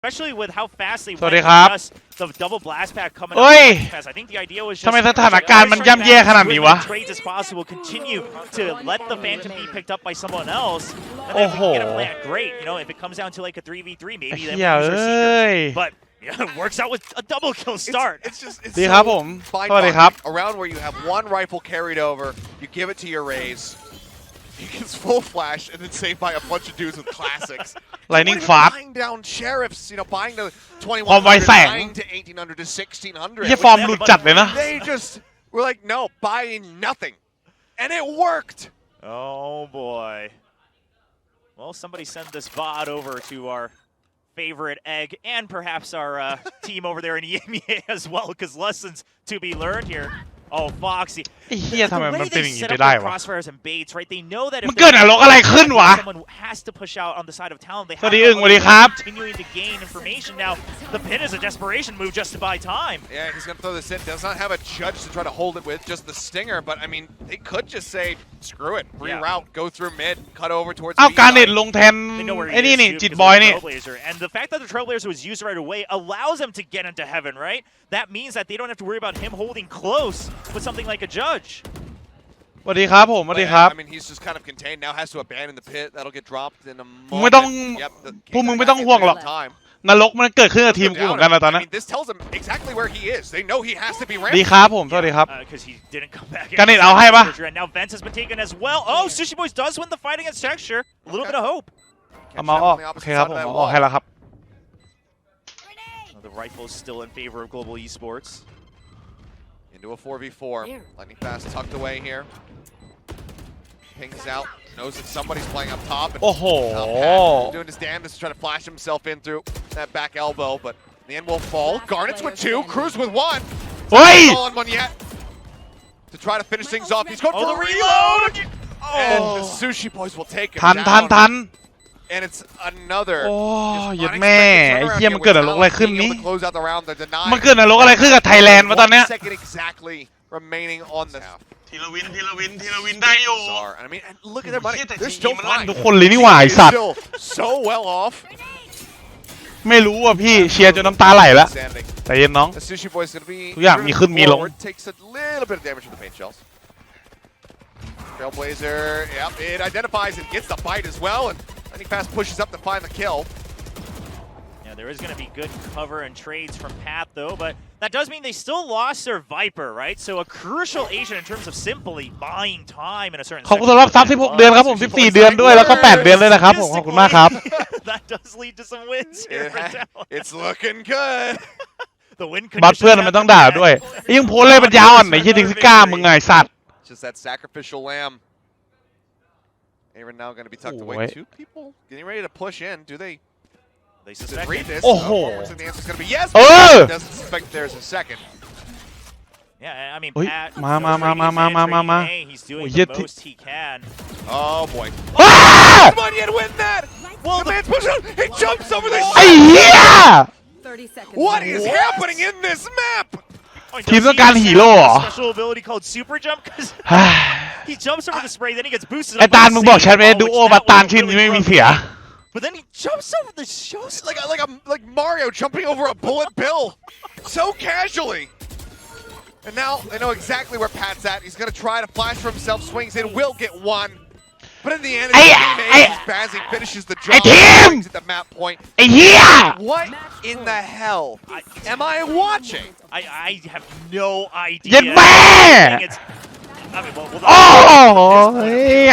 especially with how fast they สวัสดีครับ just the double blast pack coming เฮ้ย up. I think the idea was just ทำไมสถานการณ์มันย่ำแย่ขนาดนี้วะ trades as possible, continue to let the Phantom be picked up by someone else, and โอ้ then if โห we can get a plant, great. You know, if it comes down to like a 3v3, maybe then เหี้ย we use our เอ้ย Seeker. But yeah, it works out with a double kill start. It's ดีครับผม สวัสดีครับ around where you have one rifle carried over, you give it to your Rays, he gets full flash and then saved by a bunch of dudes with classics. Lightning fast Buying down sheriffs, you know, buying to ความไวแสง 2100, to 1800 to 1600. เหี้ยฟอร์มหลุดจัดเลยนะ They just were like, no, buying nothing, and it worked. Oh boy. Well, somebody send this VOD over to our favorite egg and perhaps our team over there in EMEA as well, because lessons to be learned here. Oh, Foxy. ไอ้เหี้ยทำไม The มัน way เป็นอ they ย่างนี้ set ไป up ได้ their วะ crossfires and baits, right? They know that if มันเกิดนรกอะไรขึ้นวะ someone has to push out on the side of Talon. They สวั have สดี no อึ่งสวัสดี other ครับ way of continuing to gain information. Now, the pin is a desperation move just to buy time. Yeah, he's gonna throw this in. Does not have a judge to try to hold it with, just the stinger. But I mean, they could just say, screw it, reroute, go through mid, cut over towards. เอา B การเน็ต side. ลงแทน They know where ไอ้ he นี่ is นี่ too, จิต because บอย of the นี่ Trailblazer. And the fact that the Trailblazer was used right away allows him to get into heaven, right? That means that they don't have to worry about him holding close with something like a judge. สวัสดีครับผมสวัสดีครับ I mean, he's just kind of contained now. Has to abandon the pit. That'll get dropped in a มึงไม่ต้อง moment. Yep, พวกมึงไม่ต้องห่วงหรอก time. นรกมันเกิดขึ้นกับทีมกูเหมือนกันนะตอน I นั้น mean, this tells him exactly where he is. They know he has to be ดี ramped. ครับผมสวัสดีครับ Because he didn't come back. Can it- เอาให้ปะ And now Vents has been taken as well. Oh, Sushi Boys does win the fight against Texture. A little bit of hope. เอามาออกโอเคครับผมเอาออกให้แล้วครับ The rifle is still in favor of Global Esports. Into a 4v4. Lightning fast tucked away here. Pings out. Knows that somebody's playing up top. And โอ้โห doing his damnedest to try to flash himself in through that back elbow, but the end will fall. Garnet's with two, Cruz with one. เฮ้ย Not on one yet. To try to finish things off, he's going Oh, for the a reload. And the Oh. Sushi Boys will take him ทัน down. ทัน And it's another โอ้ just เหยียด unexpected แม่ไอ้ turnaround เหี้ย here มันเกิด with นรกอะไร Talon ขึ้น being นี้ able to close out the round. They're denied. มันเกิดนรกอะไรขึ้นกับไทยแลนด์วะตอนเนี้ย 1 second exactly remaining on the half. ทีละวินได้อยู่ Bizarre. And I mean, and look at their money. เหี้ยแต่ They're ที still มมันลั่น fine. ทุกคนเลยนี่หว่าไอ้สัตว์ Still so well off. ไม่รู้อ่ะพี่เชียร์จนน้ำตาไหลแล้ว Standing. แต่เย็นน้อง The Sushi Boys gonna be ทุกอย่างมีขึ้นมีลง forward, takes a little bit of damage from the paint shells. Trailblazer, yep, it identifies and gets the bite as well, and I think Fast pushes up to find the kill. Yeah, there is going to be good cover and trades from Pat, though, but that does mean they still lost their Viper, right? So a crucial agent in terms of simply buying time in a certain ขอบคุณสำหรับซับ16 เดือนครับผม14 เดือนด้วยแล้วก็8 เดือนด้วยนะครับผมขอบคุณมากครับ That does lead to some wins here for Talon. It's looking good. The win บัต conditions เพื่อนมันต้องด่าด้วยไอ้ยังโพสเลยมันยาวอ่อนไหนที่ดิงซิก้ามึงไงสัตว์ Just that sacrificial lamb. Aaron now going to be tucked away. Wait. Two people getting ready to push in. Do they suspect read this? Oh. Looks like the answer's going to be yes. Oh. Doesn't suspect there's a second. Yeah, I mean, Oi, Pat, ma. he's doing Oh, the most he can. Oh boy. อ้า Come on, yet win that. Well, the man's pushing out. He jumps over the ไอ้เหี้ย 30 seconds. What is happening in this map? Oh, Team does he ต้องการ just ฮี have โร่เหรอ a special ability called Super Jump? Because he jumps over the spray, then he gets boosted ไอ้ up ตาล by มึง the บอก same ฉันไม่ได้ wall, ดู which โอ that บัตตาล was ชื่อนี้ really ไม่มี rough. เสีย But then he jumps over the show. Like Mario jumping over a bullet bill, so casually. And now they know exactly where Pat's at. He's gonna try to flash for himself, swings in, will get one. But in the end, Bazzi finishes the job, brings at the map point. ไอ้เหี้ย What in the hell am I watching? I have no idea. เย็นแม่ I mean, well, โอ้โห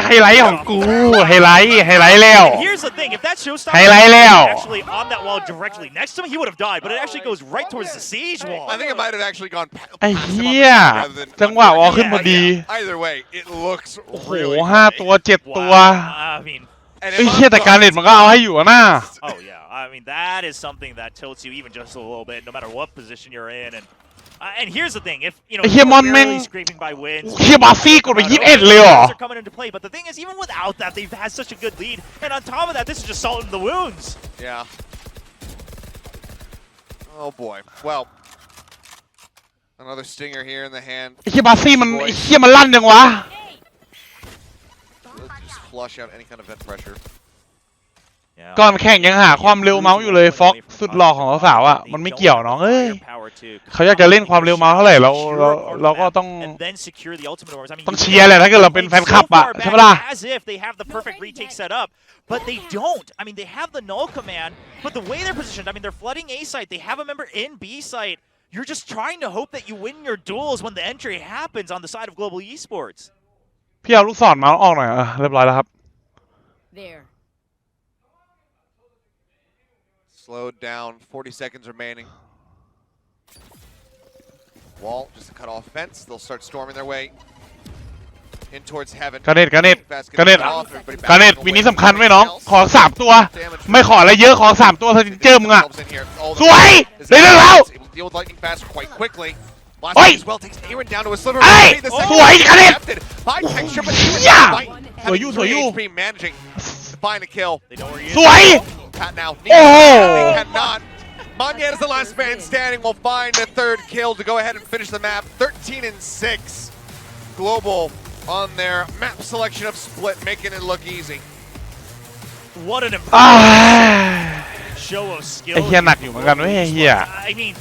ไฮไลท์ของกูไฮไลท์แล้ว here's the thing: if that showstopper ไฮไลท์แล้ว was actually on that wall directly next to him, he would have died. But it actually goes right towards the siege wall. I think it might have actually gone past ไอ้ him เหี้ย rather than จังหวะวอลขึ้นพอดี Either way, it looks โอ้โห really 5 ตัว 7 ตัว I mean, And ไอ้ if เหี้ย I'm แต่การเน็ตมันก็เอาให้อยู่อะนะ oh yeah, I mean that is something that tilts you even just a little bit, no matter what position you're in. And here's the thing: if you know, ไอ้เหี้ยมอนแม่ง barely scraping by wins, เหี้ยบาฟี่กดไป21เลยเหรอ are coming into play. But the thing is, even without that, they've had such a good lead, and on top of that, this is just salt in the wounds. Yeah. Oh boy. Well, another stinger here in the hand. ไอ้เหี้ยบาซี่มันไอ้เหี้ยมันลั่นจังวะ Just flush out any kind of vent pressure. ก่อนแข่งยังหาความเร็วเมาส์อยู่เลยฟ็อก สุดหล่อของสาวๆอ่ะมันไม่เกี่ยวน้องเอ้ยเขาอยากจะเล่นความเร็วมาเท่าไหร่เราก็ต้องเชียร์แหละถ้าเกิดเราเป็นแฟนคลับอ่ะใช่ไหมล่ะ But they don't. I mean, they have the null command, but the way they're positioned, I mean, they're flooding A site. They have a member in B site. You're just trying to hope that you win your duels when the entry happens on the side of Global Esports. พี่เอาลูกศรมาออกหน่อยเรียบร้อยแล้วครับ There. Slowed down, 40 seconds remaining. Wall, just a cut off fence. They'll start storming their way in towards heaven. กระเน็ตวินนี้สำคัญไหมน้องขอ3ตัวไม่ขออะไรเยอะขอ3ตัวสตินเจอร์มึงอ่ะสวยได้แล้ว โอ้ยไอ้สวยกระเน็ตย่าสวยอยู่สวยอยู่สวยโอ้โห Monyet is the last man standing. Will find a third kill to go ahead and finish the map. 13-6. Global on their map selection of split, making it look easy. What an impressive show of skill. ไอ้เฮียหนักอยู่เหมือนกันเว้ยไอ้เฮีย I mean,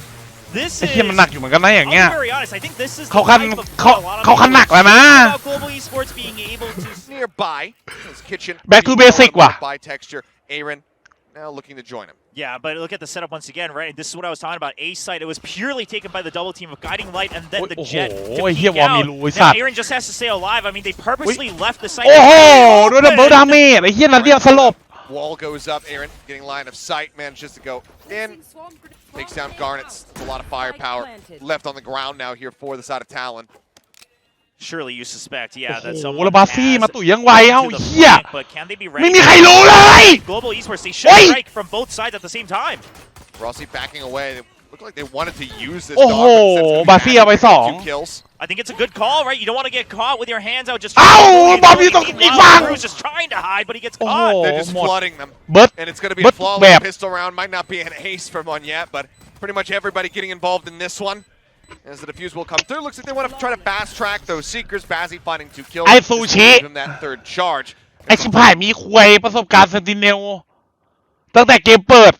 this ไอ้เฮียมันหนักอยู่เหมือนกันนะอย่างเงี้ย I'll be very honest. I think this is เขาคันหนักแล้วนะ about Global Esports being able to Nearby, his kitchen. Back to basic ว่ะ By texture, Aaron now looking to join him. Yeah, but look at the setup once again, right? This is what I was talking about. A site, it was purely taken by the double team of Guiding Light and then the Jet to peek out. Now Aaron just has to stay alive. I mean, they purposely left the site. โอ้โหด้วยดับเบิลดาเมจไอ้เฮียนัดเดียวสลบ Wall goes up, Aaron getting line of sight, manages to go in. Takes down Garnets. A lot of firepower left on the ground now here for the side of Talon. Surely you suspect, yeah, that โอ้โห someone แล้วบาซี่มาตุ๋ยยังไวเอ้า to the เฮีย flank, but can they be ready? ไม่มีใครรู้เลย Global Esports, they should strike from both sides at the same time. Rossi backing away. They look like they wanted to use this. โอ้โหบาซี่เอาไป2 2 kills. I think it's a good call, right? You don't want to get caught with your hands out just เอ้าบอมอยู่ตรงอีกฝั่ง Cruz just trying to hide, but he gets โอ้โห caught. They're just หมด flooding them. เบิร์ด And it's going to be But a flawless Bam. pistol round. Might not be an ace for Monyet, but pretty much everybody getting involved in this one. As the defuse will come through. Looks like they want to try to fast track those seekers. Bazzi finding 2 kills. ไอ้ซูชิ Give him that third charge. ไอ้ชิบหายมีควยประสบการณ์เซนติเนลตั้งแต่เกมเปิด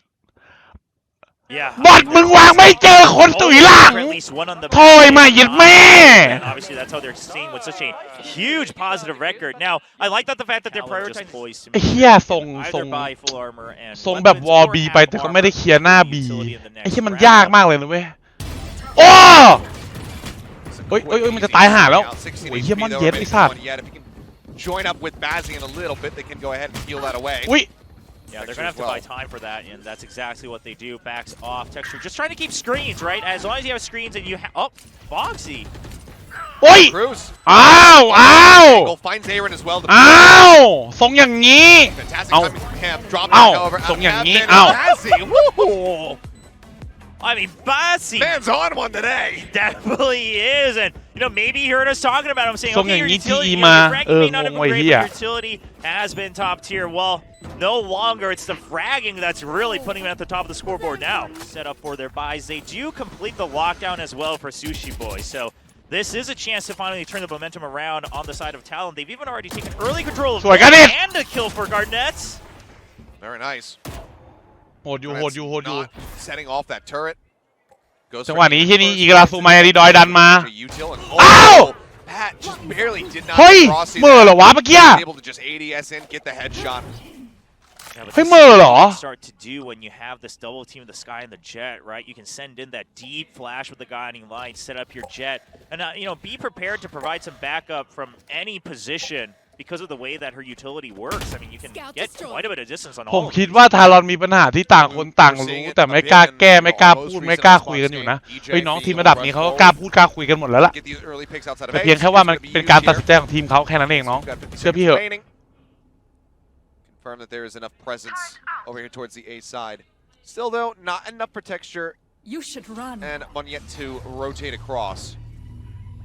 Yeah. บอดมึงวางไม่เจอคนตุ๋ยหลัง At least one on the โถยมาหยิดแม่ And obviously that's how they're seeing with such a huge positive record. Now, I like that the fact that they're prioritizing poised to ไอ้เหี้ยส่ง either buy full armor and ส่งแบบวอลบีไปแต่เขาไม่ได้เคลียร์หน้าบีไอ้เหี้ยมันยากมากเลยนะเว้ยโอ้เฮ้ยมันจะตายห่าแล้วโอ้ยเหี้ยมันเย็ดไอ้สัตว์ Join up with Bazzi in a little bit. They can go ahead and peel that away. อุ้ย Yeah, they're going to have to buy time for that, and that's exactly what they do. Backs off. Texture just trying to keep screens, right? As long as you have screens and you have... Oh, Foxy. โอ้ย Cruz. อ้าว Finds Aaron as well. อ้าวทรงอย่างนี้ Fantastic Ow. timing from Cam. Drop Ow. back, however. Song yang Out ni. of Ow. Bazzi. Woo! I mean, Bassy Man's on one today. definitely is, and you know maybe you heard us talking about him saying, Song okay, your yang ni utility, ti you know, your ma. ranking may not have Ngong been wai great, but hi your utility has been top tier. Well, no longer. It's the fragging that's really putting them at the top of the scoreboard now. Set up for their buys. They do complete the lockdown as well for Sushi Boy, so this is a chance to finally turn the momentum around on the side of Talon. They've even already taken early control of Sure, got it. and a kill for Garnets. Very nice. โหดอยู่ Not setting off that turret. จังหวะนี้ที่นี่อีกราซูมาดีดอยดันมา Oh! Pat just barely did not เฮ้ย cross เมื่อเหรอวะเมื่อกี้ able to just ADS in, get the headshot. Yeah, but Hey, this is Merle. what you start to do when you have this double team of the Sky and the Jet, right? You can send in that deep flash with the guiding light, set up your Jet, and you know, be prepared to provide some backup from any position because of the way that her utility works. I mean, you can get quite a bit of distance on ผม all of คิด them. ว่าทารอนมีปัญหาที่ต่างคนต่างรู้แต่ไม่กล้าแก้ไม่กล้าพูดไม่กล้าคุยกันอยู่นะเฮ้ยน้องทีมระดับนี้เขาก็กล้าพูดกล้าคุยกันหมดแล้วล่ะ Get these early picks outside of แต่ A. เพียงแค่ว่ามันเป็นการตัดสินใจของทีมเขาแค่นั้นเองน้อง Got เชื่อพี่เหอะ remaining. Confirm that there is enough presence over here towards the A side. Still though, not enough for texture You should run. and Monyet to rotate across.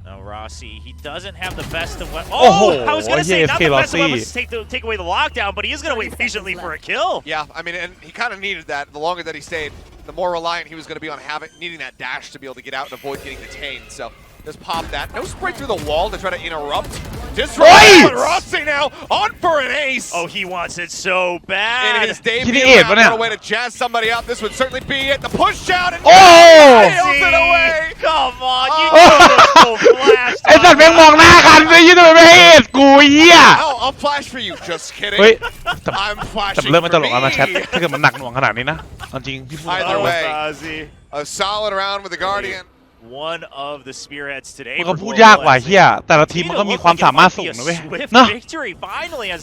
Now Rossi, he doesn't have the best of what. Oh, I was going to say yes, not the best of Rossi. weapons to take away the lockdown, but he is going to wait patiently for a kill. Yeah, I mean, and he kind of needed that. The longer that he stayed, the more reliant he was going to be on needing that dash to be able to get out and avoid getting detained. So just pop that. No spray through the wall to try to interrupt. disrespect, but Rossi now on for an ace. Oh, he wants it so In bad. his debut round, what a way to jazz somebody up. This would certainly be it. The push down and nails it away. Come on, you know blast. ไอ้สัตว์แม่งมองหน้ากันเลยยี่ทำไมไม่ให้เอ็ดกูเหี้ย I'll flash for you. Just kidding. เฮ้ย I'm แต่ flashing เริ่มมันต for ลกแล้วนะแชท me. ถ้าเกิดมันหนักหน่วงขนาดนี้นะเอาจริงพี่พูด Either way. Ozzy. A solid round with the Guardian. One of the spearheads today. มันก็พูดยากกว่าเหี้ยแต่ละทีมมันก็มีความสามารถสูงนะเว้ยเนอะ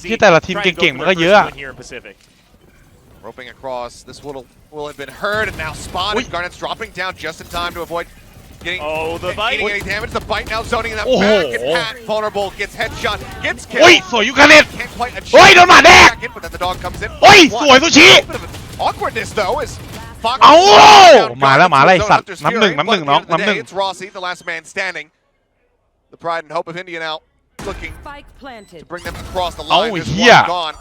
ที่แต่ละทีมเก่งๆมันก็เยอะ Roping across. This will have been heard and now spotted. Garnet's dropping down just in time to avoid getting any damage. The bite now zoning in that back and Pat vulnerable gets headshot, gets โอ้ย killed. สวยยูคาเน็ต Can't quite achieve โอ้ยโดนหมาแดก back in, but then the dog comes in. โอ้ยสวยซูชิ Awkwardness though is Fox เอา down มาแล้ว Garnet's มาแล้วไอ้ zone สัตว์ Hunter's น้ำหนึ่ง Fury, น้ำหนึ่ง but น้อง at the end of the น้ำหนึ่ง day, It's Rossi, the last man standing. The pride and hope of India now looking Spike planted. to bring them across the Oh, line. There's yeah. one gone.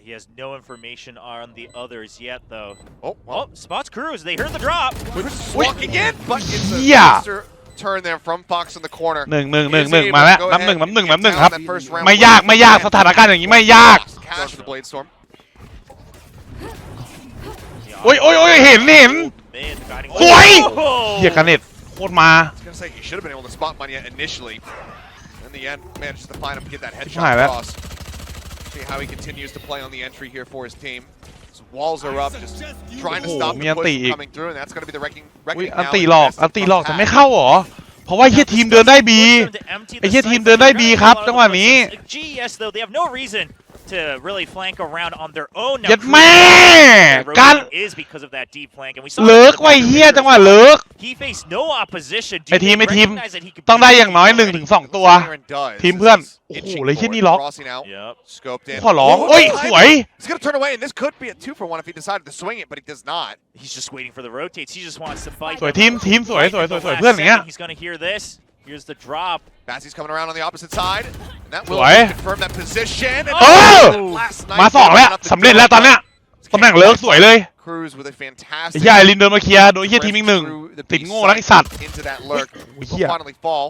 He has no information on the others yet, though. Oh, well. Oh, spots Cruz. They heard the drop. Cruz is walking in, but it's a Yeah. faster turn there from Fox in the corner. หนึ่ง He is able มา to แล้ว go น้ำห ahead นึ่ง and get ครับ down that first round ไม่ยากสถานการณ์อย่างนี้ไม่ยาก Cash for the Blade Storm. โอ้ยเห็น สวย เหี้ยคาเน็ตโคตรมา I was gonna say he should have been able to spot Manya initially. In the end, manages to find him, get that headshot Alright, across. See how he continues to play on the entry here for his team. His walls are up, just trying to stop the push from coming through, and that's gonna be the wrecking อุ้ย now. อันตีหลอกแต่ไม่เข้าหรอเพราะว่าเฮียทีมเดินได้บีไอ้เฮียทีมเดินได้บีครับจังหวะนี้ GES though they have no reason to really flank around on their own. ยัดแม่การ is because of that deep flank and we saw เลิกไว้เฮียจังหวะเลิก he faced no opposition. ไอทีมต้องได้อย่างน้อย 1-2 ตัว ทีมเพื่อนโอ้โหเลยที่นี่ล็อก ขอร้องโอ้ยสวย He's gonna turn away, and this could be a 2-for-1 if he decided to swing it, but he does not. He's just waiting for the rotates. He just wants to fight. สวยทีมสวยเพื่อนอย่างเงี้ย He's gonna hear this. Here's the drop. Bassie's coming around on the opposite side. And that will Sweet. confirm that position. And มาสองแล้วสำเร็จแล้วตอนเนี้ยตำแหน่งเลิกสวยเลย Cruz with a ไอ้ fantastic เฮียไอรินเดินมาเคลียร์โดยเฮียทีมอีกหนึ่งติดโง่แล้วไอ้สัตว์ into that lurk. Ui, Will yeah. finally fall.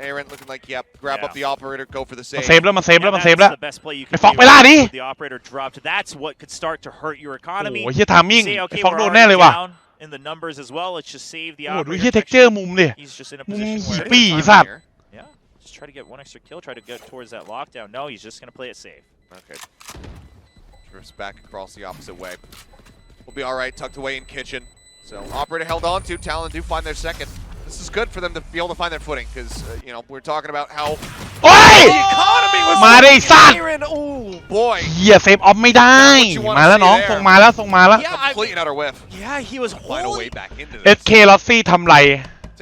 Aaron looking like, yep, grab up the operator, go for the มัน save. เซฟแล้ว And มันเซฟแล้ว that's the best play you ไอ้ can ฟอก do ไปล่าดิ with the operator dropped. That's what could start to hurt your โอ้ economy. โหเฮียทามมิ่ง Say, ไอ้ okay, ฟอก we're โดนแน่ already เลยว่ะ down in the numbers as well. Let's just save the โอ้โหดู operator. เฮียเท็กเจอร์มุมดิ He's just in a มุม position หี where ปีสัตว์ yeah, just try to get one extra kill, try to get towards that lockdown. No, he's just gonna play it safe. Okay. Drifts back across the opposite way. We'll be all right, tucked away in kitchen. So operator held on to. Talon do find their second. This is good for them to be able to find their footing because, you know, we're talking about how โอ้ย the economy was มาได้สัตว์ Aaron, oh boy. เฮียเซฟออฟไม่ได้ มาแล้วน้องส่งมาแล้ว Yeah, Complete and utter whiff. Yeah, he was Find a way holding. back into เอ this. สเคลอสซี่ทำไร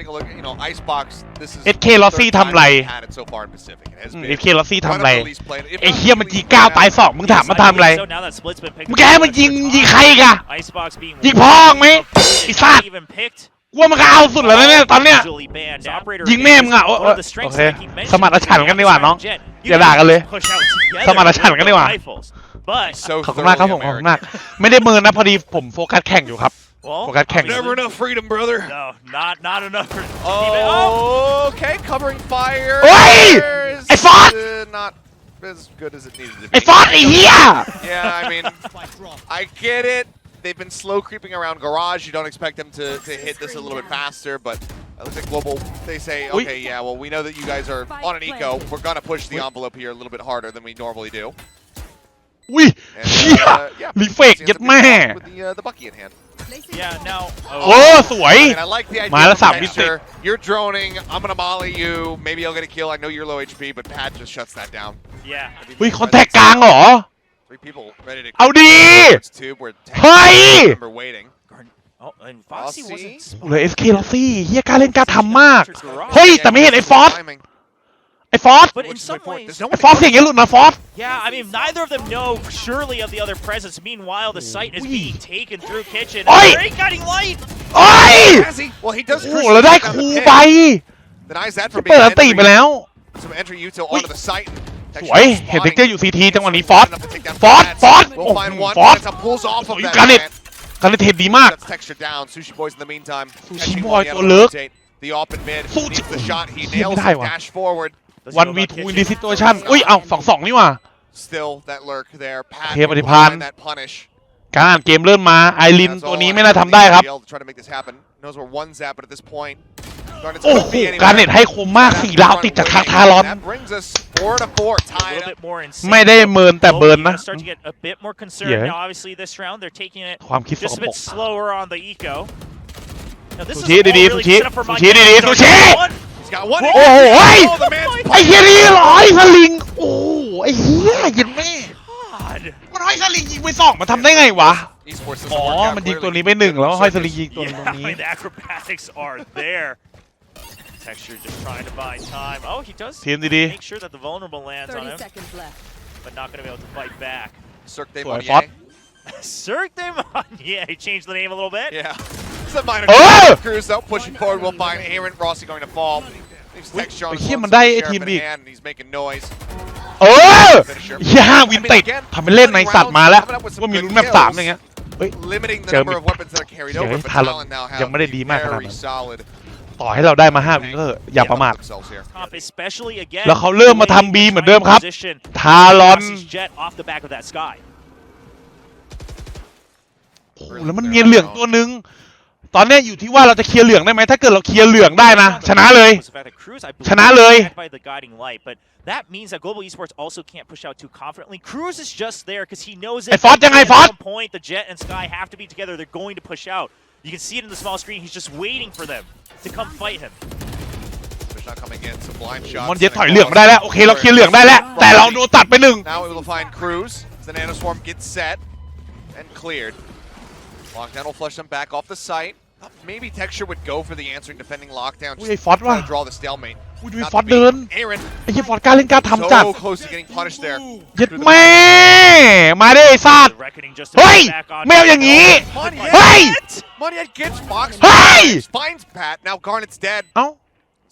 Take a look at, you know, Icebox. This is SK Lossie the third time ทำไร we've had it so far in Pacific. It has เอ been สเคลอสซี่ one ทำ of ไร the least played. If ไอ้ not เฮีย the มัน least จีก้าว played ตาย out. สองมึงถามมาทำอะไร So now that split's been picked มึงแกให้มันยิงใครอีกอะ Icebox being ยิงพ่อไหมไอ้สัตว์ even picked. ว่ามันก็เอาสุดแล้วนะเนี่ยตอนเนี้ย Visually banned. Operator ยิงแม่มึงอะโอ one of the โอ strengths เค that he mentioned สมรรถฉันท์กันดีกว่าน้อง Jet. อย่าด่ากันเลย Push out together สมรรถฉันท์กันดีกว่า with rifles. But ขอบคุณมากครับผมขอบคุณมาก ไม่ได้เมินนะพอดีผมโฟกัสแข่งอยู่ครับ well, โฟกัสแข่ง Never enough freedom, brother. no, not enough for Oh, okay, covering fire. Oi! Is, I fought! Not as good as it needed to be. ไอ้ฟอสไอ้เฮีย Yeah, I mean, I get it. They've been slow creeping around garage. You don't expect them to hit this a little bit faster, but it looks like Global, they say, okay, yeah, well, we know that you guys are on an eco. We're going to push the envelope here a little bit harder than we normally do. อุ้ย And, เฮีย yeah, รีเฟก ends ยั up ดแม่ being with the Bucky in hand. Yeah, now. โอ้สวย And I like the idea มาแล้ว of สามมิติ texture. You're droning. I'm going to molly you. Maybe I'll get a kill. I know you're low HP, but Pat just shuts that down. Yeah. อุ้ยคอนแทคกลางเหรอ Three people ready to เอาดี It's tube. We're Hey! remember waiting. Oh, and Foxy Foxy? wasn't. เลยเอสเคลอซี่เฮียกล้าเล่นกล้าทำมาก เฮ้ย แต่ไม่เห็นไอ้ฟอส Timing. ไอ้ฟอส But in Which is some my point. ways. There's no ไอ้ one ฟอสเสียงยังหลุดนะฟอส Yeah, I mean, neither of them know surely of the other presence. Meanwhile, the site is Ui. being taken through kitchen. Oi! Great guiding light. โอ้ย Has he? Well, he does โอ้โห cruise แล้วได้ down ค the รู pit. ไป Denies that from เปิด being อันติไปแล้ว Some entry util onto the site. สวย เห็นเด็กเจออยู่ซีทีจังหวะนี้ฟอส Enough to take down ฟอส Pads. ฟอส We'll find one. Ford. That's a pulls off of You that. got it. man. การเล่นเทรดดีมาก That's texture down. Sushi Boys in the meantime. Sushi catching Boy one, the ตัว other เลิก rotate. The open mid Sushi- needs the shot. He เหี้ย nails ไม่ได้ the ว่ะ dash forward. 1v2 in this situation อุ้ยเอ้า2-2นี่หว่า Still that lurk there. Pat โอเคปฏิภาณ that punish. การอ่านเกมเริ่มมาไอรินตัวนี้ไม่น่าทำได้ครับ Try to make this happen. Knows where one's at, but at this point, โอ้โหการเน็ตให้คมมาก4ดาวติดจากทางทารอน That brings us 4-4 A tied little up. bit more in sync. ไม่ได้เมินแต่เบิร์นนะ Start to get a bit more concerned Yeah. now. Obviously, this round they're taking it ความคิดส just ก a ปร bit ก slower on the eco. Now this ซู is ชิ all ดี really ๆซูชิ set up for ซู Mike ชิดีๆ Tyson. ซูชิ He's got one. โอ้โหเฮ้ย Oh, the man's ไอ้เฮียนี่ร้อยสลิงโอ้ไอ้เฮียยิงแม่ God. มันห้อยสลิงยิงไป2มันทำได้ไงวะ Esports อ๋อ doesn't work out มันยิง clearly. ตัวนี้ไป1แล้วห้อยสลิงยิงตัว Yeah, ตรง I นี้ mean, the acrobatics are there. Texture just trying to buy time. Oh, he does ทีมดี make sure that the vulnerable lands on 30 him, seconds left. but not going to be able to fight back. Cirque de Sorry, Monier. Fop. Cirque de Yeah, he changed the name a little bit. Yeah. It's a minor Oh! Cruz though, pushing forward. We'll find Aaron Rossi going to fall. Leaves Texture on ไอ้ his เฮีย own, มันได้ so ไอ้ sheriff ทีม in ดิ hand, and he's making noise. เออเฮีย5วินติดทำเป็นเล่นในสัตว์มาแล้วว่ามีลุ้นแมป3อย่างเงี้ย Limiting the Jeremy. number of weapons that are carried over, but Talon Talon now have ยังไม่ได้ดีมากขนาด very นั้น solid ต่อให้เราได้มา5วินก็เถอะอย่าประมาท themselves here. Top, especially again. แล้วเขาเริ่มมาทำ B เหมือนเดิมครับ Position ทารอน Rossi's jet off the back of that sky. โอ้โหแล้วมันเงียนเหลืองตัวนึงตอนเนี้ยอยู่ที่ว่าเราจะเคลียร์เหลืองได้ไหมถ้าเกิดเราเคลียร์เหลืองได้นะชนะเลย Was the fact that Cruz, I believe, ชนะเลย was by the guiding light, but that means that Global Esports also can't push out too confidently. Cruz is just there because he knows Hey, if Fod,ยังไง at Fod? some point the jet and Sky have to be together, they're going to push out. You can see it in the small screen. He's just waiting for them to come fight him. There's not coming in, so blind shots. มันเย็ดถอยเหลืองมาได้แล้วโอเคเราเคลียร์เหลืองได้แล้วแต่เราโดนตัดไป1 Now we will find Cruz. The Nano Swarm gets set and cleared. Lockdown will flush them back off the site. Maybe Texture would go for the answering defending lockdown. อุ้ยไอ้ฟอสว่ะ Trying to draw the stalemate. อุ้ยดูไอ้ Not ฟอส to เดิน beat Aaron. ไอ้เหี้ยฟอสกล้าเล่นกล้าทำจัด So close to getting punished there. เย็ดแม่มาได้ไอ้สัตว์ The reckoning just เฮ้ย back on. ไม่เอาอย่างนี้ Money เฮ้ย Money gets Fox. Hey! Finds Pat. Now Garnet's dead. เอ้า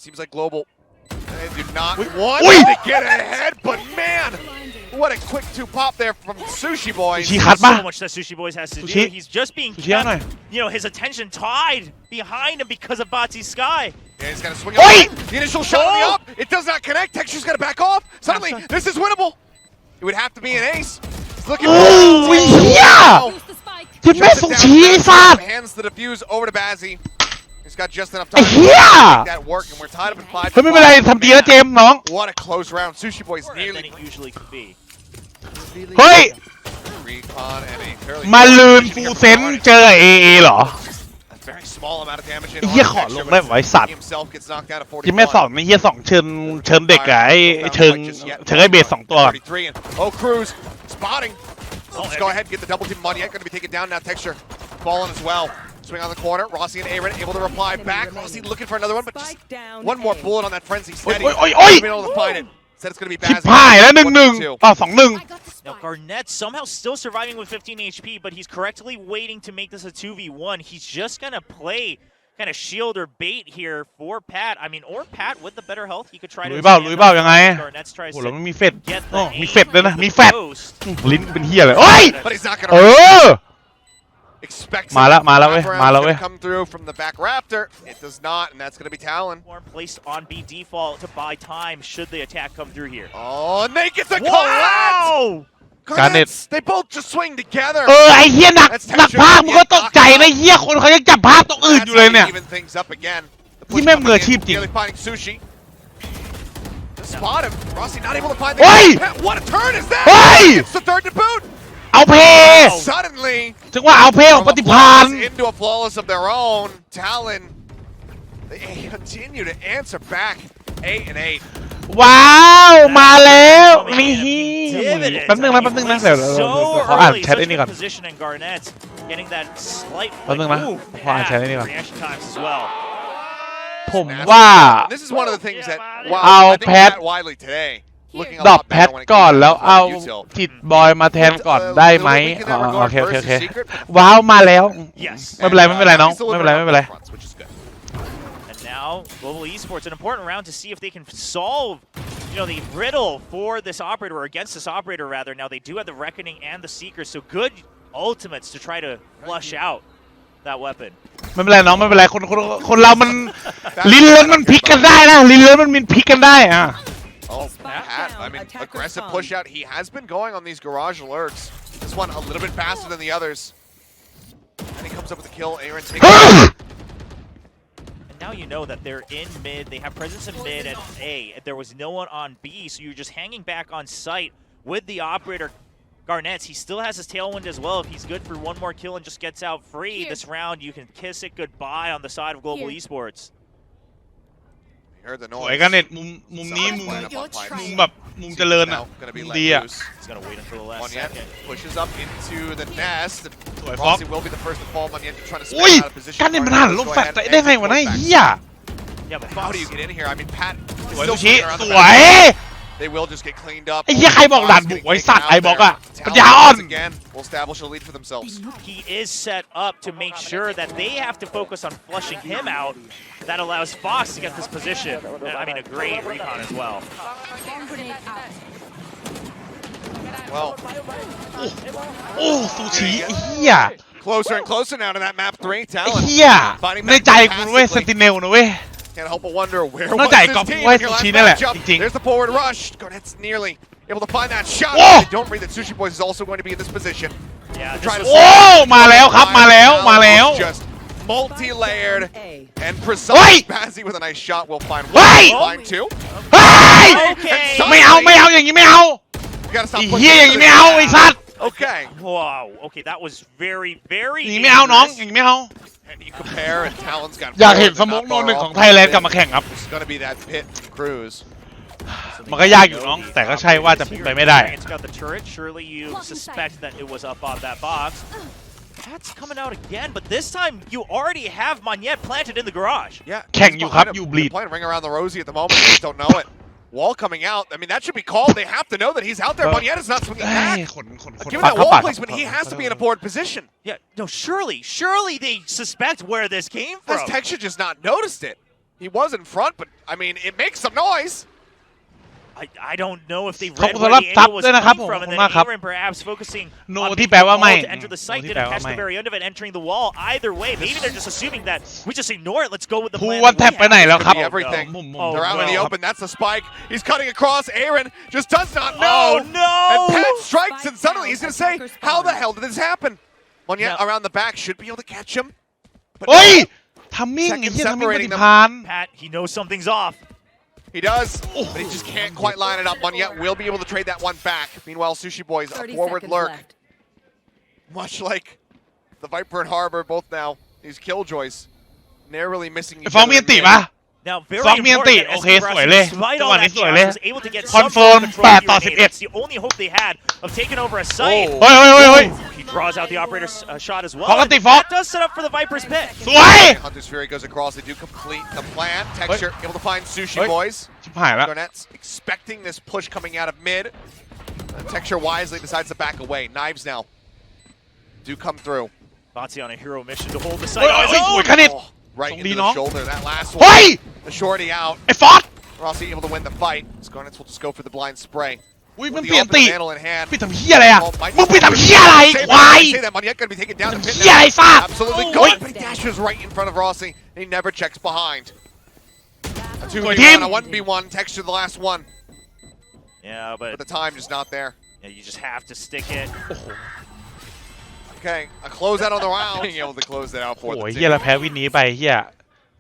Seems like Global. They do not Wait. want Wait. to get ahead, but man, what a quick 2-pop there from Sushi Boys. ชี้คัดปะ So much that Sushi Boys has to do. Sushi? He's just being Sushiเอาหน่อย kept, you know, his attention tied behind him because of Batsi's Sky. Yeah, he's got to swing Oi! it. The initial shot on the Oh! up. It does not connect. Texture's got to back off. Suddenly, this is winnable. It would have to be an ace. He's looking for Oh, yeah! Use the spike. เย็ดแม่ส่งชี้ไอ้สัตว์ Hands the defuse over to Bazzi. He's got just enough ไอ้ time เหี้ย to make that work, and we're tied up at 5. เฮ้ยไม่เป็นไรทำดีแล้วเจมส์น้อง What a close round. Sushi Boys Than nearly it usually could be. เฮ้ย recon and a fairly มาลืนฟูเซนเจอเอเหรอ a very small amount of damage in ไอ้เหี้ย on ขอ Texture, ลง but ได้ไหมสัตว์ himself gets knocked down to ยังไม่สอน 41. ไอ้เหี้ย2เชิญเด็กอะไอ้เชิงไอ้เบส2ตัวก่อน 33 and oh Cruz spotting. Oh, Let's go ahead and get the double team money. Going to be taken down now. Texture falling as well. Swing on the corner. Rossi and Aaron able to reply back. Rossi looking for another one, but just Spike down. one more A. bullet on that frenzy steady. Oi, oi, oi! Been able to find it. Said it's going to be ชิบ Bazzi. หายแล้ว 1-2. 1-1อ๋อ2-1 I got the Now spike. Garnett somehow still surviving with 15 HP, but he's correctly waiting to make this a 2v1. He's just gonna play kind of shield or bait here for Pat. I mean, or Pat with the better health, he could try to. ลุยเปล่า stand ลุยเปล่า up. ยังไง Garnett tries โอ้ to แล้วมันมีเฟด get อ๋อ the มี aim เฟดด้วยนะ มีแฟด post. ลิ้นเป็นเหี้ยเลยโอ้ย But he's not เอ going to อ expect มาแล้วเว้ย wraparound's มาแล้วเว้ย gonna come through from the back Raptor. It does not, and that's going to be Talon. Swarm placed on B default to buy time should the attack come through here. Oh, and they get the collapse. Wow! Garnets, they both just swing together. ไอ้เหี้ยหนักภาคมึงก็ตกใจนะเหี้ยคนเขายังจับภาคตรงอื่น That's อยู่เลย how เนี่ย they even things up again. The He push made comingมือ in, อาชีพจริง nearly finding Sushi. Just spot him. Rossi not able to find the Oi! What a turn is that? Oi! It's the third to boot. เอาเพย์ Suddenly, ถึงว่าเอาเพย์ของป from a ฏิภาณ flawless into a flawless of their own. Talon, they continue to answer back. 8 and 8. ว้าวมาแล้วนี่ Dividends. แป๊บนึงนะ I แป๊บ mean, นึงนะ he's เดี๋ยว so ขออ่าน early, แชทไอ้ such นี่ a ก่อน good position and Garnett getting that slight แป๊บนึงนะ ooh, ขออ่านแชทไอ้นี่ก่อน reaction times as well. ผมว่า This is one of the things that, I'll wow, I think Pat Pat Wiley today. Looking a ดรอป lot แพ better ท when it ก่อน comes แล้ว to เอา util. จิตบอยมาแทนก่อนได้ไหม We can อ๋อ never go โอเคโอเคโอเค versus secret. ว้าวมาแล้ว Yes. ไม่เป็นไรไม่เป็นไรน้องไม่เป็นไรไม่เป็นไร Fronts, which is good. And now Global Esports, an important round to see if they can solve, you know, the riddle for this operator, or against this operator rather. Now they do have the Reckoning and the Seeker, so good ultimates to try to flush out that weapon. ไม่เป็นไรน้องไม่เป็นไรคนเรามันลิ้นเลิ้นมันพลิกกันได้นะลิ้นเลิ้นมันมีพลิกกันได้อ่ะ Oh, I mean, aggressive push out. He has been going on these garage lurks. This one a little bit faster than the others. And he comes up with a kill. Aaron takes And now you know that they're in mid. They have presence in mid and A. There was no one on B, so you're just hanging back on site with the operator. Garnets, he still has his tailwind as well. If he's good for one more kill and just gets out free this round, you can kiss it goodbye on the side of Global Esports. Heard the สวย noise. กันเน็ตมุมนี้มุมแบบมุมเจริญอ่ะ Gonna be มุม let ดีอ่ะ loose. He's gonna wait until the last Monyet second. pushes up into the nest. สวยฟ็อก Rossi will be the first to fall. Monyet trying to อุ้ย spin out of position. กันเน็ตมันหันลมแฟดได้ไงวะเนี่ยเฮีย Yeah, but How Fox, do you get in here? I mean, Pat ส is วย still ซูชิ swinging around ส the วย back. They will just get cleaned up. ไอ้เหี้ยใครบอกด่านบุกไว้สัตว์ไอ้บอกอะปัญญาอ่อน Again, will establish a lead for themselves. he is set up to make sure that they have to focus on flushing him out. That allows Fox to get this position. I mean, a great recon as well. Bomb grenade out. Well, โอ้ซูชิไอ้เฮีย closer and closer now to that map 3. ไอ้ Talon เฮียในใจกูเว้ยเซนติเนลนะเว้ย can't help but wonder where Nó was chạy this cọc team quay in your last Sushi này lẹ, matchup. chính. There's the forward rush. Garnet's nearly able to find that shot. Whoa! They don't read that Sushi Boys is also going to be in this position. Yeah, They're this trying to was โอ้มาแล้วครับมาแล้วมาแล้ว Just multi-layered and Oi! precise. Bazzi with a nice shot will find Oi! one. Find two. เฮ้ย Okay. ไม่เอาอย่างนี้ไม่เอา You gotta ไอ้ stop เฮีย pushing อย่างนี้ this ไม่เอา guy. ไอ้สัตว์ Okay. Wow. Okay, that was very, very อย่างนี้ไม่เอาน้องอย่างนี้ไม่เอา And you compare, and Talon's got อยากเห็น forward, ส but โมก not โน far หนึ่ง off. ของไทยแลนด์กลับมาแข่งครับ It's gonna be that pit from Cruz. มันก็ยากอยู่น้องแต่ก็ใช่ว่าจะเป็นไปไม่ได้ It's got the turret. Surely you suspect that it was up on that box. That's coming out again, but this time you already have Monyet planted in the garage. Yeah. แข่งอยู่ครับ Behind him. อยู่ bleed They're playing ring around the rosy at the moment. They just don't know it. Wall coming out. I mean, that should be called. They have to know that he's out there. Monyet is not swinging เอ้ back. ยขน Given ปัก that เข้า wall ปาก placement, he has to be in a forward position. Yeah, no, surely they suspect where this came Has from. Texture just not noticed it? He was in front, but I mean, it makes some noise. I don't know if they ขอบ read คุณ where สำหรับ the ซับ angle was ด้วยนะครับ coming ผม from, ขอบ and คุณ then มากครับ Aaron perhaps focusing No on ที่ being แปลว่าไม่ called to enter the site, ที่ didn't แปลว่า catch the ไม่ very end of it, entering the wall. Either way, maybe they're just assuming that we just ignore it. Let's go with the ผู้ plan. วัน that แท็บ we ไปไหน have. แล้วครับ Could be everything. มุม They're out in the no. open. That's the spike. He's cutting across. Aaron just does not know. Oh no! And Pat strikes, and suddenly he's going to say, how the hell did this happen? Monyet No. around the back should be able to catch him. But เฮ้ย no, ทำมิ่งไอ้เหี้ย Second ทำมิ่งป separating ฏิ them. พาน Pat, he knows something's off. he does, but he just can't quite line it up. Monyet will be able to trade that one back. Meanwhile, Sushi Boys, a 30 forward seconds lurk. left. Much like the Viper and Harbor, both now, these killjoys, narrowly missing ไอ้ each ฟอง other มีอันติ again. ปะ Now, very ฟองมีอันติ important โอ that เค SuperBuss, สวยเลย despite จัง all หวะนี้ that สวยเลย chaos, was able to get คอน some เฟิร์ม control of the 8-11 grenade. It's the only hope they had of taking over a site. Oh. เฮ้ยเฮ้ยเฮ้ยเฮ้ย He draws out the operator's shot as well. Fog and anti, Fog. That does set up for the Viper's pick. สวย Hunter's Fury goes across. They do complete the plan. Texture able to find Sushi Wait. Boys. ชิบหายแล้ว Garnet's expecting this push coming out of mid. Texture wisely decides to back away. Knives now do come through. Bazi on a hero mission to hold the เฮ้ย site on เฮ้ย his สวย own. คะเน็ต Oh, right Song into Lee the Nong. shoulder. That last เฮ้ย one. The shorty out. ไอ้ฟอส Rossi able to win the fight. Garnets will just go for the blind spray. อุ้ยมัน With เปลี่ยน the ติ ultimate mantle in hand. ปิดทำเหี้ยอะไรอ่ะ Oh, might มึง be ปิดทำเหี้ยอะไร Say ควาย that Monyet gonna be taken down the pit เหี้ย now. อะไรสัตว์ Absolutely Oh. good, but he dashes right in front of Rossi. And he never checks behind. A 2v1, Team. a 1v1. Texture the last one. Yeah, But but the time just not there. yeah, you just have to stick it. Okay, a closeout on the round. Being able to close that out โอ้ for ย the เหี้ย team. เราแพ้วินนี้ไปเหี้ย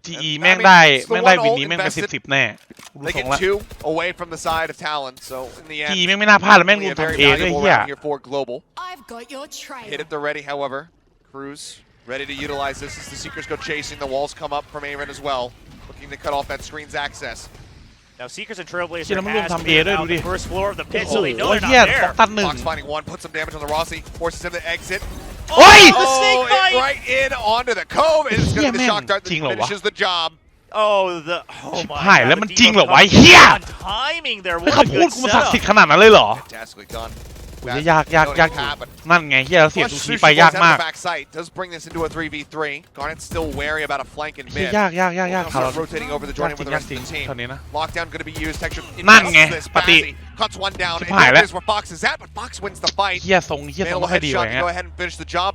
GE แม่ง I mean, ได้ it's the แม่งได้ one วิน ult นี้แม่งเป็น invested. 10 แน่รู้ They ทรง get ละ two away from the side of Talon. So in the end, GE แม่งไม่น่าพลาดแล้วแม่ง only รุ a ม very ทำเองด้วย valuable เหี้ย round here for Global. I've got your trail. Hit at the ready, however. Cruz ready to utilize this as the Seekers go chasing. The walls come up from Aaron as well, looking to cut off that screen's access. Now, Seekers and Trailblazer เชี่ยแล้วมันรวม has ทำเอ cleared ด้วย out ดูดิ the first floor of the โอ้ pit, โห so they know they're เหี้ย not ฟอก there. ตันหนึ่ง Fox finding one, puts some damage on the Rossi, forces him to exit. โอ้ย The snake Oh, bite! right in onto the cove. And it's going to be the Yeah, shock man. dart that จริงเหรอวะ finishes the job. Oh, oh ชิบ my หาย God, แล้ว the มันจริงเหรอ debuff วะ comes เหี้ย on timing there. แล้ว What เขา a พูด good กูมันศักดิ์ setup. สิทธิ์ขนาดนั้นเลยเหรอ Fantastically done. โอ้ยยากอยู่นั่นไงเหี้ยเราเสีย Plus, ซูชิ Sushi ไป Boys ยาก out of มาก the back site does bring this into a 3v3. Garnet's still wary about a flank and เหี้ย mid. ยากคาร์ล Start rotating over the ยาก joining จริ with ง the ยาก rest จริง of the team. ตอนนี้นะ Lockdown going to be used. Texture นั่นไง this. ปฏิ Bazzi cuts one down. ชิบ And หายแล้ว here's where Fox is at, but Fox wins the fight. เหี้ยทรงเหี้ยทรง Mantle ไม่ค่อยดี headshot ว่ะ to เงี้ย go ahead and finish the job.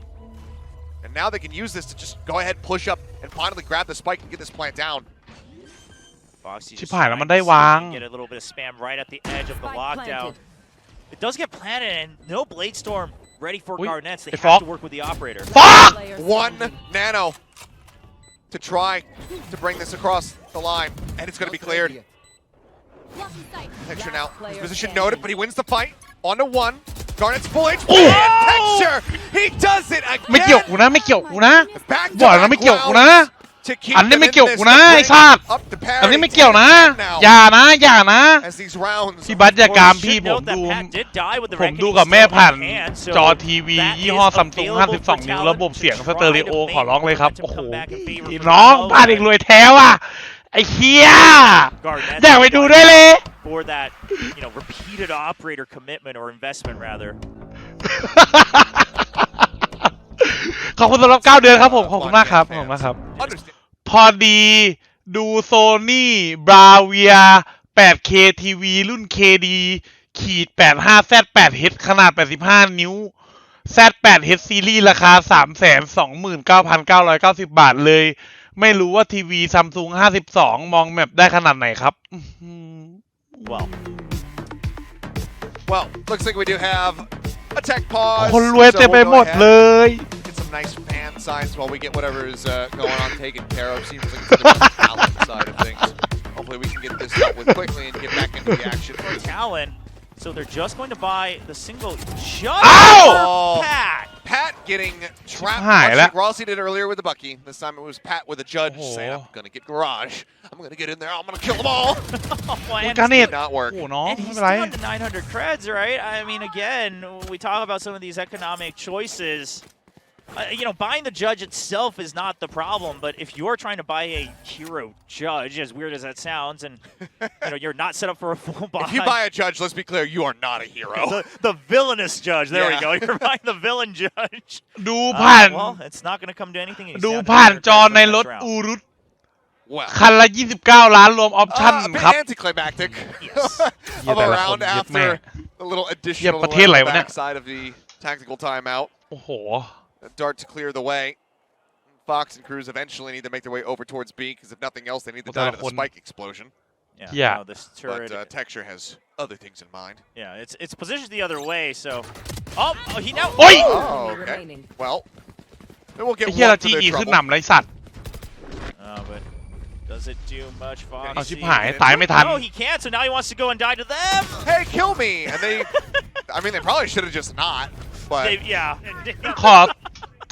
And now they can use this to just go ahead, push up, and finally grab the spike and get this plant down. Foxy ชิบ just หายแล้ว trying มันได้ to วาง get a little bit of spam right at the edge of the Spike lockdown. planted. It does get planted, and no Blade Storm ready for Ui, Garnets. They hey, have Fog. to work with the operator. Fuck! One nano to try to bring this across the line, and it's going to be cleared. Texture now, his position noted, but he wins the fight. On to one. Garnet's full HP, and Texture, he does it ไม่เกี่ยว again! กูนะไม่เกี่ยวกูนะ Back บอก to แล้ว back ไม่เกี่ยวกูนะ rounds to keep อันนี้ them ไม่ in เกี่ยว this, กู to นะไอ้ bring สัตว์ up the อันนี้ parity ไม่เกี่ยวนะ now อย่านะอย่านะ as these rounds พี่บัสอย่ากาม Well, พี่ should ผม note that ดู Pat did die with the ผม reckoning ดูกับแม่ still ผ่าน in hand, so จอทีวี that ยี่ห้อ is ซัมซุง available 52 นิ้ว for ระบบ Talon เสียง to สเตอริโอ try to ขอร้องเลยครับ make โอ้โห momentum come back in favor for น้อง Valorant. บ้านอีกรวยแท้ว่ะไอ้เคีย Garnett อยากไปดูด้วยเลย for that, repeated operator commitment or investment rather. ขอบคุณสำหรับ9 เดือนครับผมขอบคุณมากครับขอบคุณมากครับ Understand. พอดีดูโซนี่บราเวีย 8K TV รุ่น KD ขีด 85Z 8H ขนาด 85 นิ้ว Z8H ซีรีส์ราคา 329,990 บาทเลย ไม่รู้ว่าทีวีซัมซุง52 มองแมปได้ขนาดไหนครับ Well, looks like we do have a tech pause. คนรวยเต็มไปหมดเลย Get some nice fan signs while we get whatever is going on taken care of. Seems like it's the talent side of things. Hopefully we can get this dealt with quickly and get back into the action. For Talon, so they're just going to buy the single just Ow! for Pat. Pat getting trapped Hi, much that- like Rossi did earlier with the Bucky. This time it was Pat with a judge saying, Oh. I'm going to get Garage. I'm going to get in there. I'm going to kill them all. And การเนต Did not work. โอ้น้อง And ไม่ he's เป็นไร down to 900 creds, right? I mean, again, we talk about some of these economic choices. Buying the judge itself is not the problem, but if you're trying to buy a hero judge, as weird as that sounds, and you're not set up for a full buy. If you buy a judge, let's be clear, you are not a hero. the villainous judge. There we Yeah. go. You're buying the villain judge. ดูผ่าน Well, it's not going to come to anything. He's ดู down to ผ่าน 900 จอ creds ใน from ร this ถ round. อูรุต Well, คันละ 29 ล้านรวมออปชั่น a bit ครับ anticlimactic Yes. of a Yeah, round that after one, a little additional but here, like, backside of the tactical timeout. โอ้โห A dart to clear the way. Fox and Cruz eventually need to make their way over towards B because if nothing else, they need to Well, die to the that one- spike explosion. Yeah. No, this turret. But Texture has other things in mind. Yeah, it's positioned the other way, so. Oh, he now. โอ้ย Oh, okay. Well, then we'll ไอ้ get เหี้ย one เรา for จี their อีขึ้น trouble. นำไรสัตว์ But does it do much, Fox? เอาชิบหายตายไม่ทัน No, he can't, so now he wants to go and die to them. Hey, kill me! And they, I mean, they probably should have just not, but Yeah. ขอ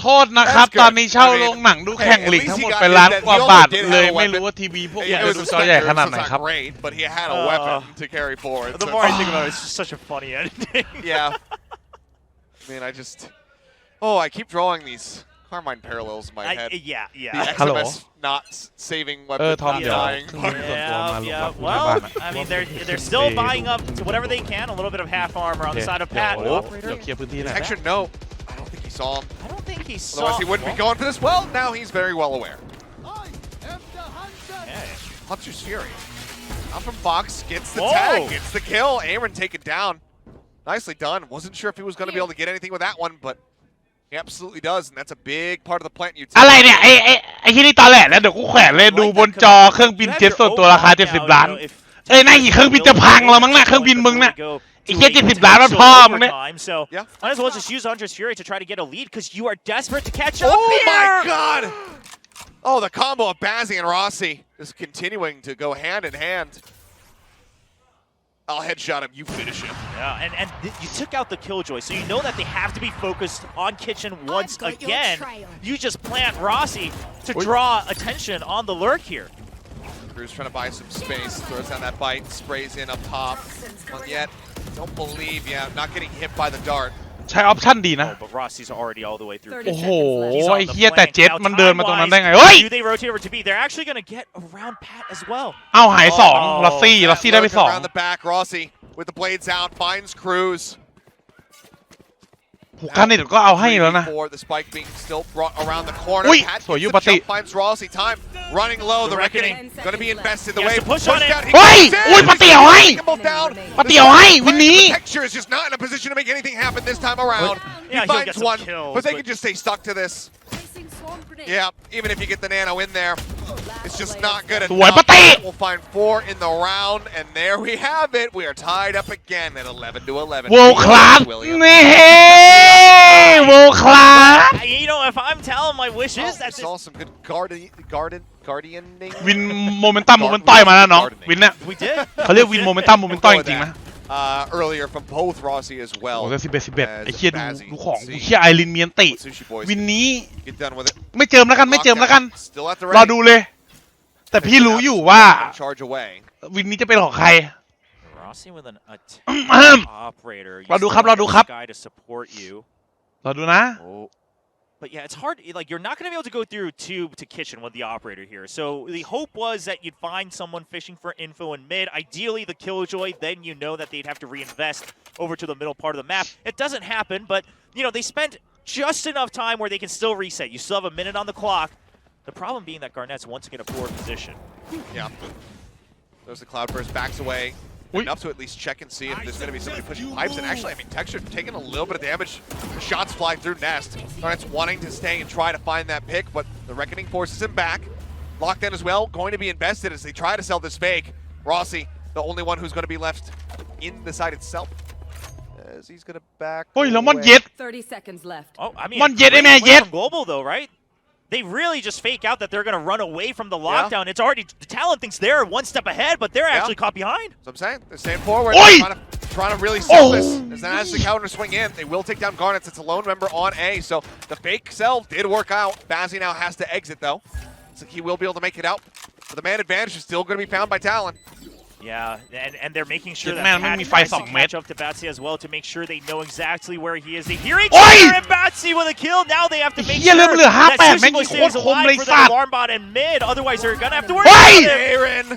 โทษนะครับ That's good. ตอนนี้เช่า I mean, โรงหนังดูแข่ง hey, ลีก at least ทั้งหม he ด got ไป his ล้าน death. กว่า He also บาท did have เลย a ไม่ weapon. รู้ว่าทีวีพวก it คุณ was ดู a จอใหญ่ specter, ขนาด so ไหน it's ครับ not great, but he had a weapon to carry forward. The so- more I think about it, it's just such a funny ending. Yeah. I mean, I keep drawing these Carmine parallels in my head. Yeah. The Hello? XMS not saving เออ weapon, ทอม not เดี๋ยว dying. เครื่องบินส่วนตัวมาลง Yeah. รับผู้ใช้ Well, บ้านอะ I mean, they're still buying up to whatever they can. A little bit of half armor on the side of เดี๋ยว Pat. เดี๋ยว Operator. เคลียร์พื้นที่หน่อย Texture, no. I don't think he saw him. I don't think he saw. Otherwise, he wouldn't be going for this. Well, now he's very well aware. Yeah. Hunter's Fury. Out from Fox, gets the Oh. tag, gets the kill. Aaron taken down. Nicely done. Wasn't sure if he was going to be able to get anything with that one, but he absolutely does, and that's a big part of the plant you อะไรเนี่ยไอ้ที่นี่ตอนแรกแล้วเดี๋ยวกูแขวนเลยดูบนจอเครื่องบินเจ็ตส่วนตัวราคา70 ล้าน เอ้ยนายอีกเครื่องบินจะพังแล้วมั้งน่ะเครื่องบินมึงน่ะ ไอ้เหี้ย70 ล้านมันพ่อมึงเนี่ย So Yeah. might as well just use Hunter's Fury to try to get a lead because you are desperate to catch up. Oh my here. god! Oh, the combo of Bazzi and Rossi is continuing to go hand in hand. I'll headshot him, you finish him. Yeah, and you took out the Killjoy, so you know that they have to be focused on Kitchen once got your again. trail. You just plant Rossi to draw attention on the lurk here. Cruz trying to buy some space, throws down that bite, sprays in up top. But yet, don't believe, not getting hit by the dart. ใช้ออปชั่นดีนะ Oh, but Rossi's already all the way through. โอ้โห He's on ไอ้ the เหี้ยแต่ flank. เจ็ต Now, มันเดินมาตรงนั้นได้ไง time-wise, เฮ้ย do they rotate over to B? They're actually going to get around Pat as well. เอาหายสอง Oh. ลอสซี่ได้ไป Lurk สอง around the back, Rossi with the blades out, finds Cruz. ผูกกันนี่เดี๋ยวก็เอาให้แล้วนะ 3v4, the spike being still brought around the corner. Ui, Pat สวย gets อยู่ the ปฏิ jump, finds Rossi, time running low, the The reckoning reckoning. going to be invested. The He has wave to push on pushed it. out. He Ui, goes in. ui, ปฏิเอาให้ Gimbal down. ปฏิเอาให้วินนี้ Texture is just not in a position to make anything happen this time around. Yeah, He he'll get finds some one, kills, but they but- can just stay stuck to this. Yeah, even if you get the nano in there. It's just not good สวย enough. ปะติ We'll find 4 in the round, and there we have it. We are tied up again at 11-11. World class นี่ World class You know, if I'm telling my wish is that saw some good guardianing. วินโมเมนตัมโมเมนต่อยมาแล้วน้องวินเนี่ย we did. เขาเรียกวินโมเมนตัมโมเมนต่อยจริงๆนะ Earlier from both Rossi as โอ้ well. แต่11ไอ้เหี้ยดูของกูเหี้ยไอรินเมียนติ Sushi boys วินนี้ get done with it. ไม่เจิมแล้วกันไม่เจิมแล้วกัน Still at the รอ ready. ดูเลย แต่พี่รู้อยู่ว่า Charge away. วินนี้จะเป็นของใคร Rossi with an attack operator. รอดูครับรอดูครับ Guy to support you. รอดูนะ Oh. But yeah, it's hard. Like, you're not going to be able to go through tube to kitchen with the operator here. So the hope was that you'd find someone fishing for info in mid. Ideally, the Killjoy. Then you know that they'd have to reinvest over to the middle part of the map. It doesn't happen, but you know they spent just enough time where they can still reset. You still have a minute on the clock. The problem being that Garnett's once again a poor position. Yeah. There's the Cloudburst backs away. Wait. Enough to at least check and see if there's going to be somebody pushing pipes. And actually, I mean, Texture taking a little bit of damage. Shots fly through Nest. Garnett's wanting to stay and try to find that pick, but the Reckoning forces him back. Locked in as well, going to be invested as they try to sell this fake. Rossi, the only one who's going to be left in the site itself. As he's going to back โอ้ยแล้วมัน away. เย็ด 30 seconds left. Oh, I mean, Man, great yet, man, play yet. from Global though, right? They really just fake out that they're going to run away from the lockdown. It's already the Talon thinks they're one step ahead, but they're actually caught behind. So I'm saying they're staying forward. Oi! They're trying to really sell Oh! this. As the counter swing in, they will take down Garnets. It's a lone member on A. So the fake sell did work out. Bazzi now has to exit though. So he will be able to make it out. But the man advantage is still going to be found by Talon. Yeah, and they're making sure that Man, Pat me tries fight to some catch mid. up to Batsy as well to make sure they know exactly where he is. They hear each Oi! other, and Batsy with a kill. Now they have to make เหี้ย sure เริ่มเหลือ that 58 Sushi แม่ง Boy โค stays ตรคม alive เลย for สั the ตว์ alarm bot and mid. Otherwise, they're gonna have to worry Oi! about it. Aaron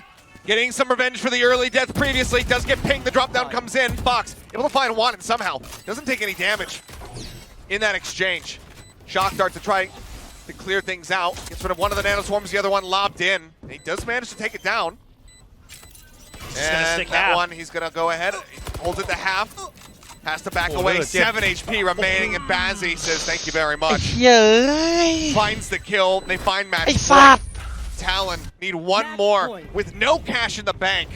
getting some revenge for the early death previously. Does get pinged. The drop down comes in. Fox able to find one and somehow doesn't take any damage in that exchange. Shock dart to try to clear things out. Gets rid of one of the nanoswarms. The other one lobbed in. He does manage to take it down. Just gonna And stick that half. one, he's gonna go ahead, holds it to half, has to back Oh, away. look, yeah. 7 HP remaining, and Bazzi says thank you very ไอ้ much. เหี้ยเอ้ย Finds the kill. They find ไอ้ match สัต point. ว์ Talon need one more with no cash in the bank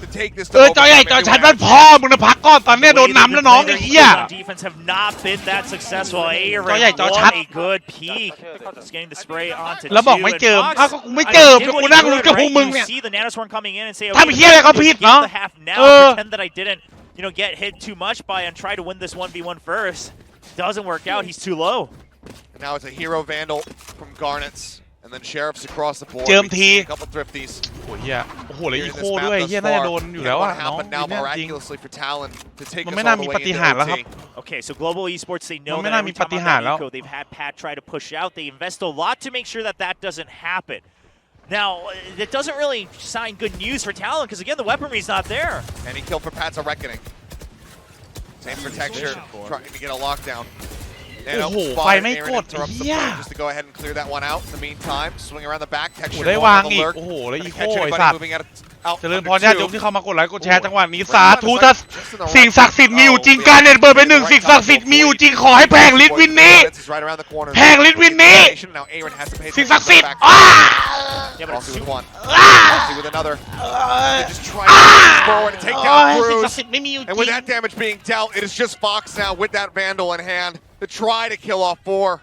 to take this to จอใหญ่จอชัดมันพอมึงนะพักก่อนตอนเนี้ยโดนน้ำแล้วน้องไอ้เหี้ย Defense have not been that successful. Aaron, จอใหญ่จอชัด what a good peek. Just getting the spray onto แล้วบอก two, ไม่ and เจิม Fox, อ้าวก็กูไม่ I เจิม did กู what นั่ง he ลุ้น could, กับพวก right? มึง You เนี่ย see the Nanoswarm coming in and say, ทำเหี้ยอะไรก็ผิดเนาะ give the half now, เออ pretend that I didn't, you know, get hit too much by and try to win this 1v1 first. Doesn't work out. He's too low. And now it's a hero vandal from Garnets. And then sheriffs across the board. เจิม We ที see a couple thrifties โอ้ยเหี้ยโอ้โหแล้ว here อี in โค this map ด้วย thus เหี้ยน่าจะ far. โดนอยู่ And แล้ว what อะน้อง happened now วินเนี่ยจริง miraculously for Talon to take มัน us ไม่ all น่า the มี way ปาฏิ into หาริย์แล้วครับ OT. Okay, so Global Esports, they know Man, that may every not time be on that patihalo. eco, they've had Pat try to push out. They invest a lot to make sure that that doesn't happen. Now, it doesn't really sign good news for Talon because, again, the weaponry's not there. Any kill for Pat's a reckoning. Same for Texture, trying to get a lockdown. And Oh, spotted. fight may Aaron good. interrupts the Yeah. play just to go ahead and clear that one out. In the meantime, swing around the back. โอ้ Texture ได้ going วาง on the อีก lurk. โอ้โหแล้วอี Gonna โค catch ไอ้ anybody สัตว์ moving out เจริญ under พรญาติโย two. มที่เข้ามากดไลค์กดแชร์จังหวะนี้ Right สา on the ธุ side, ถ้า just in the สิ่ง right ศักดิ์สิทธิ์มีอยู่จริง Oh, การเน็ตเบิร์ดเป็น yeah. หนึ่งสิ่งศักดิ์สิทธิ์มีอยู่จริงขอให้แพงลิทวินนี้ This is right around the corner. แพงลิทวินนี้ Now Aaron has to pay สิ่งศักดิ์สิทธิ์ back. อ้า Yeah, but Rossi it's with one. อ้า Rossi with another. They just try to push forward and take โอ้ย down สิ่งศัก Cruz. ดิ์สิทธิ์ไม่มีอยู่จ And ริ with ง that damage being dealt, it is just Fox now with that Vandal in hand to try to kill off 4.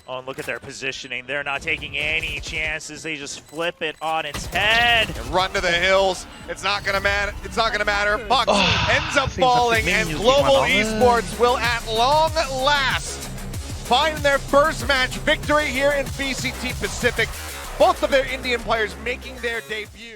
Oh, and look at their positioning. They're not taking any chances. They just flip it on its head. And run to the hills. It's not gonna matter. It's not gonna matter. Fox ends up Things have falling, been and music, Global man. Esports will at long last find their first match victory here in VCT Pacific. Both of their Indian players making their debut.